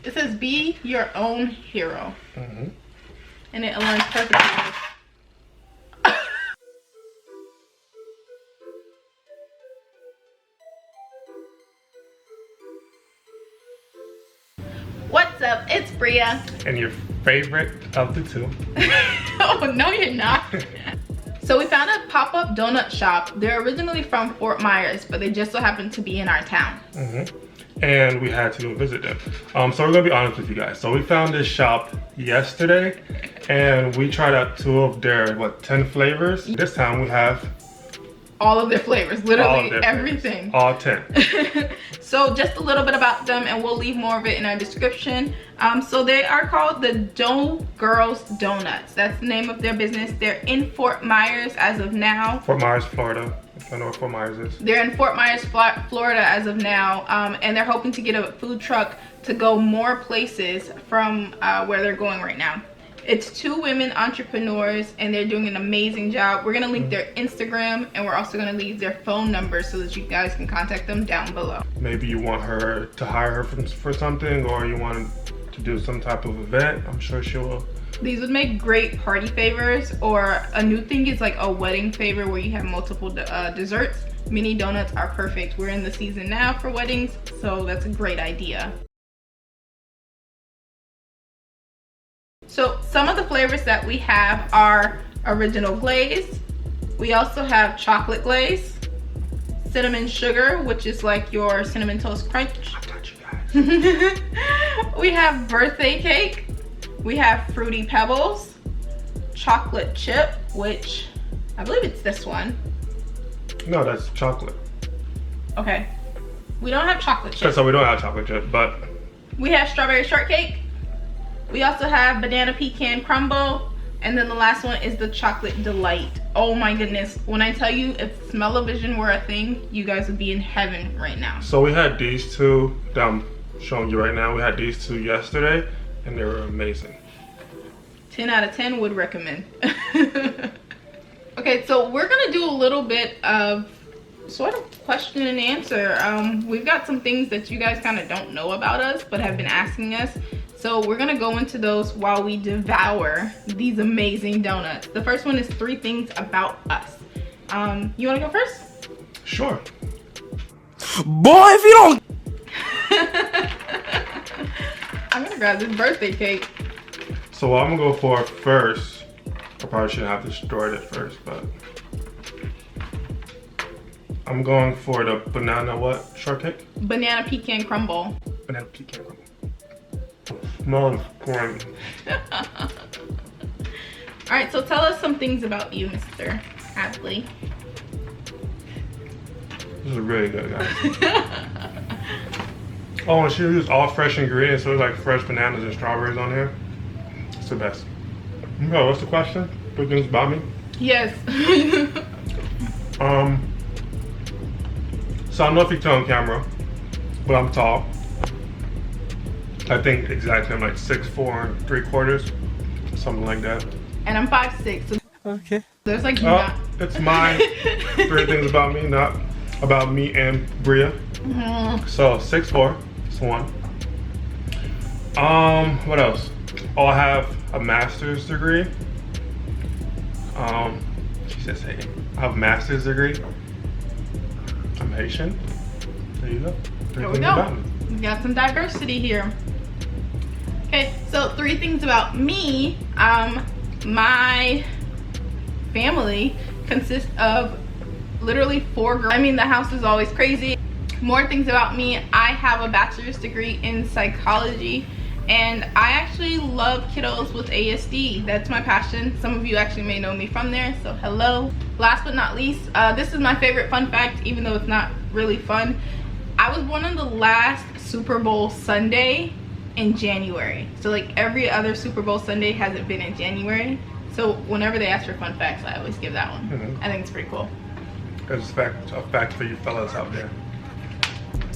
It says be your own hero. And it aligns perfectly with What's up? It's Briah. And your favorite of the two. Oh, no, you're not. So we found a pop-up donut shop. They're originally from Fort Myers, but they just so happen to be in our town. And we had to go visit them. So we're gonna be honest with you guys. So we found this shop yesterday, and we tried out 2 of their 10 flavors. This time we have all of their flavors, literally everything. All 10. So just a little bit about them, and we'll leave more of it in our description. So they are called the Dough Girls Donuts. That's the name of their business. They're in Fort Myers as of now. Fort Myers, Florida. If I know where Fort Myers is. They're in Fort Myers, Florida as of now, and they're hoping to get a food truck to go more places from where they're going right now. It's 2 women entrepreneurs, and they're doing an amazing job. We're gonna link their Instagram, and we're also gonna leave their phone number so that you guys can contact them down below. Maybe you want her to hire her for something, or you want to do some type of event. I'm sure she will. These would make great party favors, or a new thing is like a wedding favor where you have multiple desserts. Mini donuts are perfect. We're in the season now for weddings, so that's a great idea. So some of the flavors that we have are original glaze. We also have chocolate glaze, cinnamon sugar, which is like your cinnamon toast crunch. I got you guys. We have birthday cake. We have fruity pebbles, chocolate chip, which I believe it's this one. No, that's chocolate. Okay. We don't have chocolate chip. So we don't have chocolate chip, but we have strawberry shortcake. We also have banana pecan crumble, and then the last one is the chocolate delight. Oh my goodness, when I tell you if smell-o-vision were a thing, you guys would be in heaven right now. So we had these 2 that I'm showing you right now. We had these 2 yesterday, and they were amazing. 10 out of 10 would recommend. Okay, so we're gonna do a little bit of sort of question and answer. We've got some things that you guys kind of don't know about us but have been asking us. So we're gonna go into those while we devour these amazing donuts. The first one is 3 things about us. You wanna go first? Sure. Boy, if you don't. I'm gonna grab this birthday cake. So what I'm gonna go for first, I probably shouldn't have destroyed it first, but I'm going for the banana shortcake? Banana pecan crumble. Banana pecan crumble. Smells great. Alright, so tell us some things about you, Mr. Adly. This is really good, guys. Oh, and she used all fresh ingredients, so it's like fresh bananas and strawberries on here. It's the best. No, what's the question? 3 things about me? Yes. So I don't know if you can tell on camera, but I'm tall. I think exactly I'm like 6'4" 3/4, something like that. And I'm 5'6". So Okay. there's like It's my 3 things about me, not about me and Briah. So 6'4", that's 1. What else? Oh, I have a master's degree. She says Haitian. I have a master's degree. I'm Haitian. There you go. 3 There we things go. about me. We got some diversity here. Okay, so 3 things about me. My family consists of literally 4 girls. I mean, the house is always crazy. More things about me. I have a bachelor's degree in psychology, and I actually love kiddos with ASD. That's my passion. Some of you actually may know me from there, so hello. Last but not least, this is my favorite fun fact, even though it's not really fun. I was born on the last Super Bowl Sunday in January. So like every other Super Bowl Sunday hasn't been in January. So whenever they ask for fun facts, I always give that one. I think it's pretty cool. It's a fact for you fellas out there.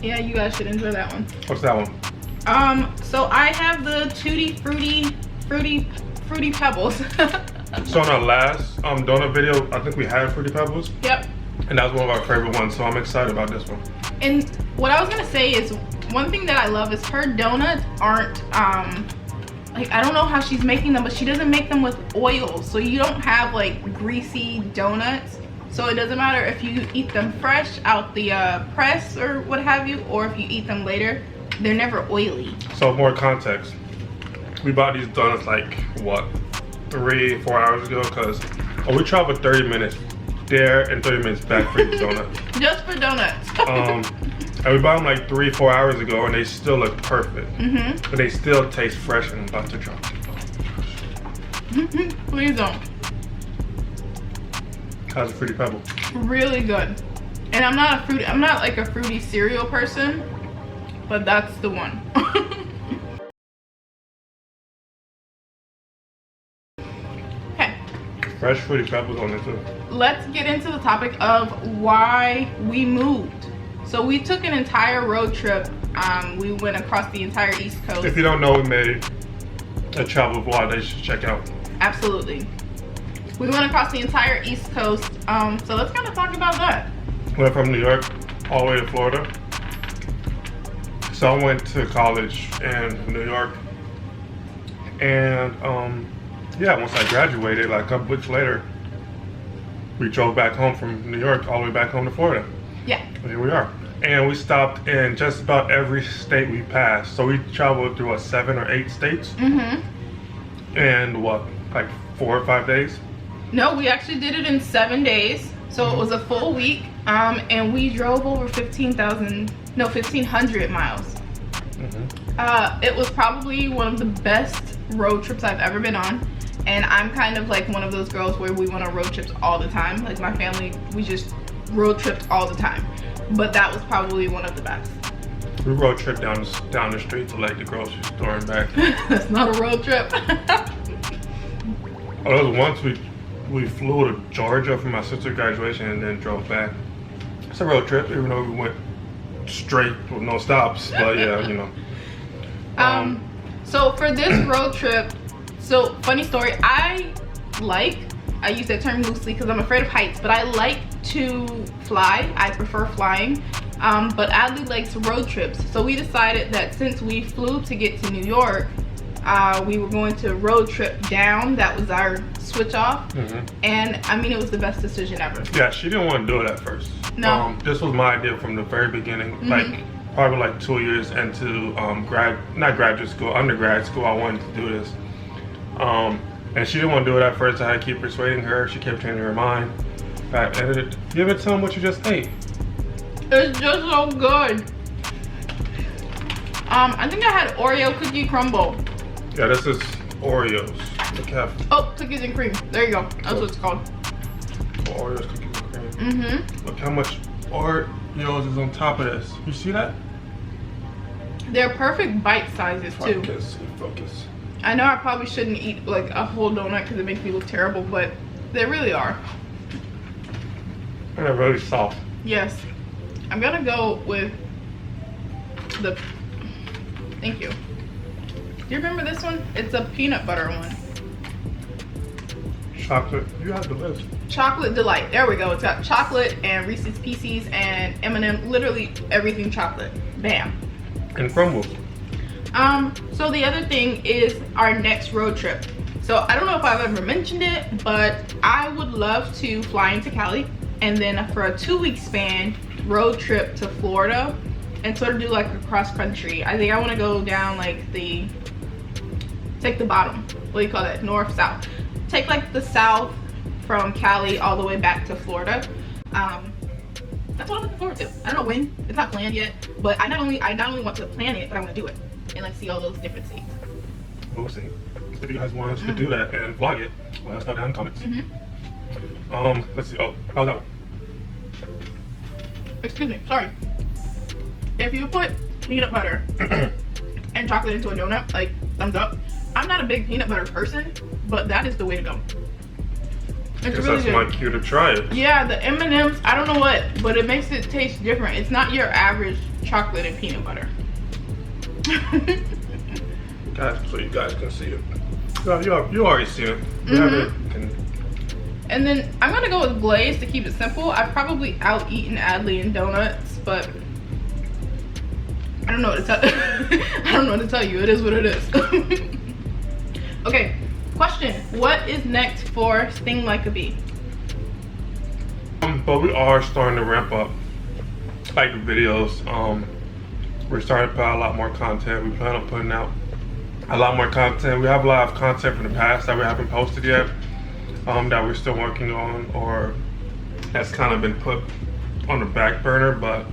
Yeah, you guys should enjoy that one. What's that one? So I have the Tutti Fruity Pebbles. So in our last donut video, I think we had Fruity Pebbles. Yep. And that was one of our favorite ones, so I'm excited about this one. And what I was gonna say is one thing that I love is her donuts aren't like, I don't know how she's making them, but she doesn't make them with oil, so you don't have like greasy donuts. So it doesn't matter if you eat them fresh out the press or what have you, or if you eat them later, they're never oily. So more context, we bought these donuts like what, 3-4 hours ago, because we traveled 30 minutes there and 30 minutes back for these donuts. Just for donuts. And we bought them like 3-4 hours ago, and they still look perfect. But they still taste fresh, and I'm about to drop it. Please don't. How's a Fruity Pebble? Really good. And I'm not like a fruity cereal person, but that's the one. Okay. Fresh Fruity Pebbles on it too. Let's get into the topic of why we moved. So we took an entire road trip. We went across the entire East Coast. If you don't know, we made a travel vlog that you should check out. Absolutely. We went across the entire East Coast. So let's kind of talk about that. Went from New York all the way to Florida. So I went to college in New York. And yeah, once I graduated, like a couple weeks later, we drove back home from New York all the way back home to Florida. Yeah. And here we are. And we stopped in just about every state we passed. So we traveled through 7 or 8 states. And what, like 4 or 5 days? No, we actually did it in 7 days. So it was a full week. And we drove over 1,500 miles. It was probably one of the best road trips I've ever been on. And I'm kind of like one of those girls where we went on road trips all the time. Like my family, we just road tripped all the time. But that was probably one of the best. We road trip down the street to like the grocery store and back. That's not a road trip. Oh, there was once we flew to Georgia for my sister's graduation and then drove back. It's a road trip, even though we went straight with no stops. But yeah, you know. So for this road trip, so funny story, I use that term loosely because I'm afraid of heights, but I like to fly. I prefer flying. But Adly likes road trips. So we decided that since we flew to get to New York, we were going to road trip down. That was our switch off. And I mean, it was the best decision ever. Yeah, she didn't want to do it at first. No. This was my idea from the very beginning. Like probably like 2 years into undergrad school, I wanted to do this. And she didn't want to do it at first. I had to keep persuading her. She kept changing her mind. And you ever tell them what you just ate? It's just so good. I think I had Oreo cookie crumble. Yeah, this is Oreos. Look how Oh, cookies and cream. There you go. That's what it's called. Oreos, cookies and cream. Look how much Oreos is on top of this. You see that? They're perfect bite sizes too. Focus. I know I probably shouldn't eat like a whole donut because it makes me look terrible, but they really are. And they're really soft. Yes. I'm gonna go with the, thank you. Do you remember this one? It's a peanut butter one. Chocolate, you have the list. Chocolate Delight, there we go. It's got chocolate and Reese's Pieces and M&M, literally everything chocolate. Bam. And crumbles. So the other thing is our next road trip. So I don't know if I've ever mentioned it, but I would love to fly into Cali and then for a 2-week span, road trip to Florida and sort of do like a cross country. I think I want to go down like take the bottom, what do you call that, north, south. Take like the south from Cali all the way back to Florida. That's what I'm looking forward to. I don't know when, it's not planned yet, but I not only want to plan it, but I want to do it and like see all those different scenes. We'll see. If you guys want us to do that and vlog it, let us know down in the comments. Let's see. Oh, how's that one? Excuse me, sorry. If you put peanut butter and chocolate into a donut, like thumbs up. I'm not a big peanut butter person, but that is the way to go. It's really that's good. my cue to try it. Yeah, the M&Ms, I don't know what, but it makes it taste different. It's not your average chocolate and peanut butter. Guys, so you guys can see it. You already seen it. And then I'm gonna go with glaze to keep it simple. I've probably out-eaten Adly in donuts, but I don't know what to tell I don't know what to tell you. It is what it is. Okay, question. What is next for Sting Like a Bee? But we are starting to ramp up like the videos. We're starting to put out a lot more content. We plan on putting out a lot more content. We have a lot of content from the past that we haven't posted yet, that we're still working on, or that's kind of been put on the back burner, but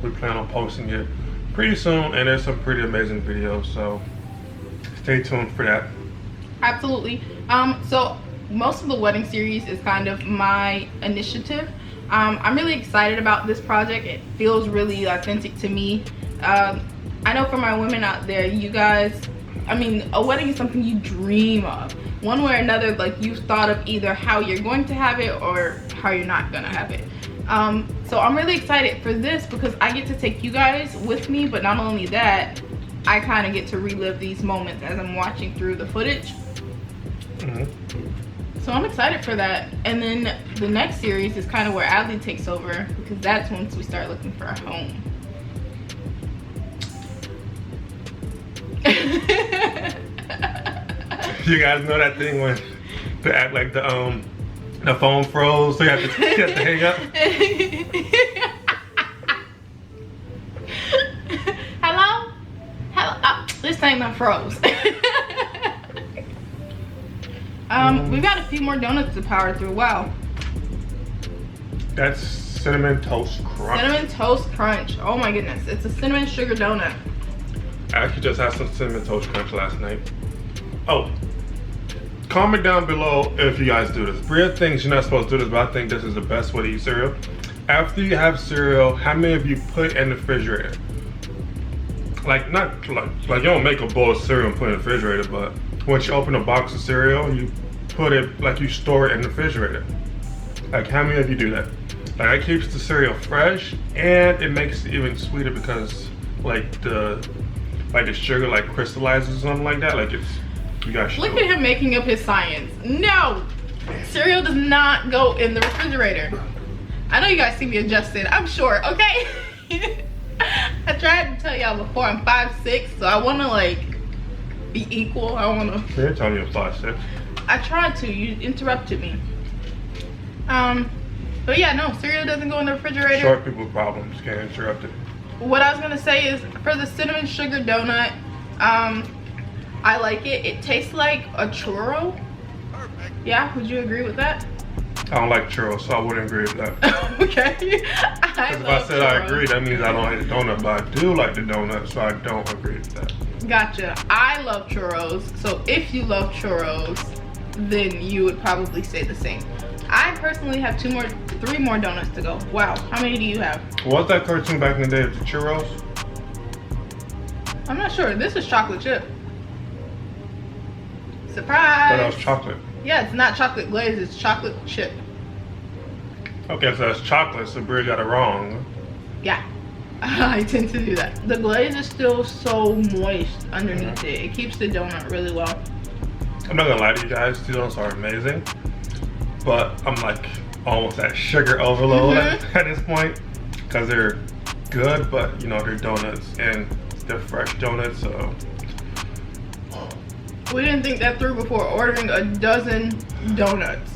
we plan on posting it pretty soon, and there's some pretty amazing videos, so stay tuned for that. Absolutely. So most of the wedding series is kind of my initiative. I'm really excited about this project. It feels really authentic to me. I know for my women out there, you guys, I mean, a wedding is something you dream of. One way or another, like, you've thought of either how you're going to have it or how you're not gonna have it. So I'm really excited for this because I get to take you guys with me, but not only that, I kind of get to relive these moments as I'm watching through the footage. So I'm excited for that. And then the next series is kind of where Adly takes over, because that's once we start looking for a home. You guys know that thing when they act like the phone froze, so you have to hang up? Hello? Hello? Oh, this thing done froze. We've got a few more donuts to power through. Wow. That's Cinnamon Toast Crunch. Cinnamon Toast Crunch. Oh my goodness. It's a cinnamon sugar donut. I actually just had some Cinnamon Toast Crunch last night. Oh, comment down below if you guys do this. Briah thinks you're not supposed to do this, but I think this is the best way to eat cereal. After you have cereal, how many of you put in the refrigerator? Like, not like you don't make a bowl of cereal and put it in the refrigerator, but once you open a box of cereal, you put it, like, you store it in the refrigerator. Like, how many of you do that? Like, that keeps the cereal fresh, and it makes it even sweeter because like the sugar like crystallizes or something like that. Like, it's, you guys look at him making up his science. No, cereal does not go in the refrigerator. I know you guys see me adjusting, I'm short, okay? I tried to tell y'all before, I'm 5'6", so I want to like be equal. I want to. You're telling me you're 5'6". I tried to. You interrupted me. But yeah, no, cereal doesn't go in the refrigerator. Short people problems, can't interrupt it. What I was gonna say is, for the cinnamon sugar donut, I like it. It tastes like a churro. Yeah, would you agree with that? I don't like churros, so I wouldn't agree with that. Okay. Because if I said I agree, that means I don't like the donut, but I do like the donut, so I don't agree with that. Gotcha. I love churros, so if you love churros, then you would probably say the same. I personally have 3 more donuts to go. Wow, how many do you have? What's that cartoon back in the day of the churros? I'm not sure. This is chocolate chip. I Surprise! thought that was chocolate. Yeah, it's not chocolate glaze, it's chocolate chip. Okay, so that's chocolate, so Briah got it wrong. Yeah, I tend to do that. The glaze is still so moist underneath it. It keeps the donut really well. I'm not gonna lie to you guys, these donuts are amazing. But I'm like almost at sugar overload at this point, because they're good, but you know, they're donuts and they're fresh donuts, so. We didn't think that through before ordering a dozen donuts.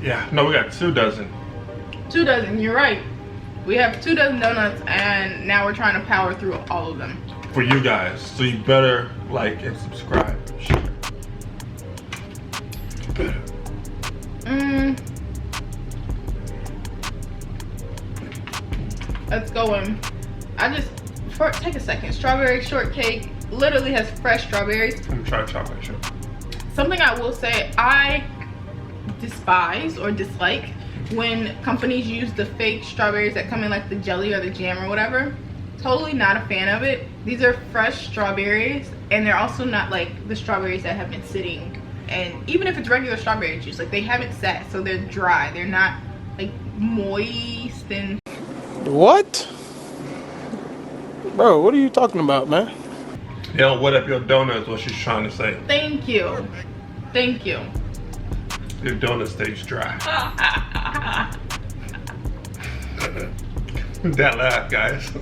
Yeah, no, we got 2 dozen. 2 dozen, you're right. We have 2 dozen donuts, and now we're trying to power through all of them. For you guys, so you better like and subscribe. Sure. Let's go in. Take a second. Strawberry shortcake literally has fresh strawberries. I'm gonna try chocolate chip. Something I will say, I despise or dislike when companies use the fake strawberries that come in like the jelly or the jam or whatever. Totally not a fan of it. These are fresh strawberries, and they're also not like the strawberries that have been sitting, and even if it's regular strawberry juice, like, they haven't sat, so they're dry. They're not like moist and. What? Bro, what are you talking about, man? You don't wet up your donut is what she's trying to say. Thank you. Thank you. Your donut stays dry. That laugh, guys.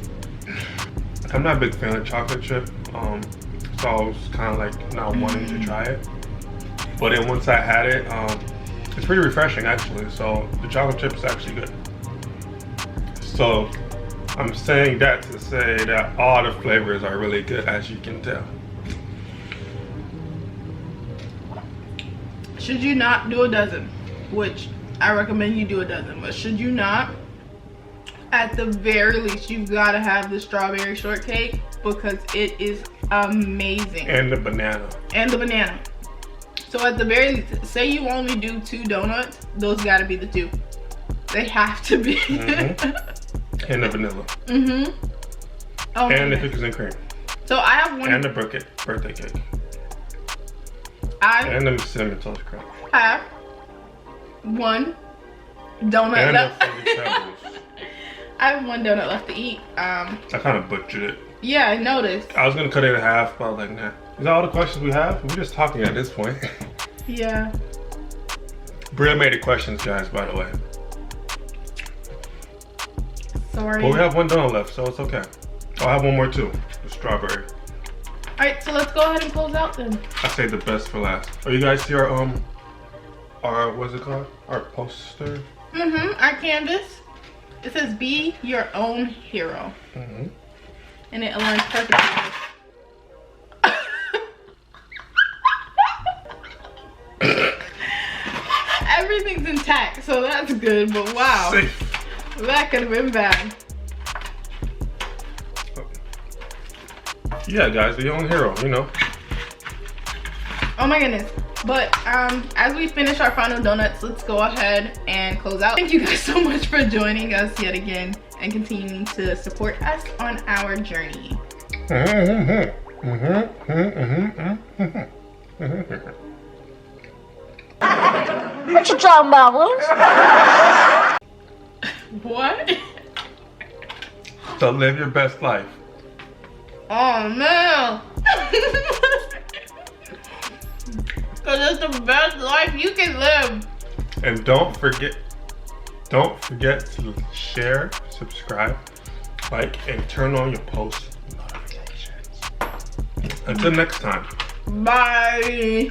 I'm not a big fan of chocolate chip, so I was kind of like not wanting to try it. But then once I had it, it's pretty refreshing actually. So the chocolate chip is actually good. So I'm saying that to say that all the flavors are really good, as you can tell. Should you not do a dozen, which I recommend you do a dozen, but should you not, at the very least, you've got to have the strawberry shortcake because it is amazing. And the banana. And the banana. So at the very least, say you only do 2 donuts, those got to be the 2. They have to be. Mm-hmm. And the vanilla. Mm-hmm. Oh, and the cookies and cream. So I have one. And the birthday cake. And the cinnamon toast crunch. I have 1 donut and left. I have 1 donut left to eat. I kind of butchered it. Yeah, I noticed. I was gonna cut it in half, but I was like, nah. Is that all the questions we have? We're just talking at this point. Yeah. Briah made the questions, guys, by the way. Sorry. Well, we have 1 donut left, so it's okay. I'll have 1 more too. The strawberry. Alright, so let's go ahead and close out then. I saved the best for last. Oh, you guys see our what's it called? Our poster? Our canvas. It says be your own hero. And it aligns perfectly with everything's intact, so that's good, but wow. Safe. That could have been bad. Yeah, guys, be your own hero, you know. Oh my goodness. But as we finish our final donuts, let's go ahead and close out. Thank you guys so much for joining us yet again and continuing to support us on our journey. What you talking about, Willis? What? So live your best life. Oh no. Cause it's the best life you can live. And don't forget to share, subscribe, like, and turn on your post notifications. Until next time. Bye.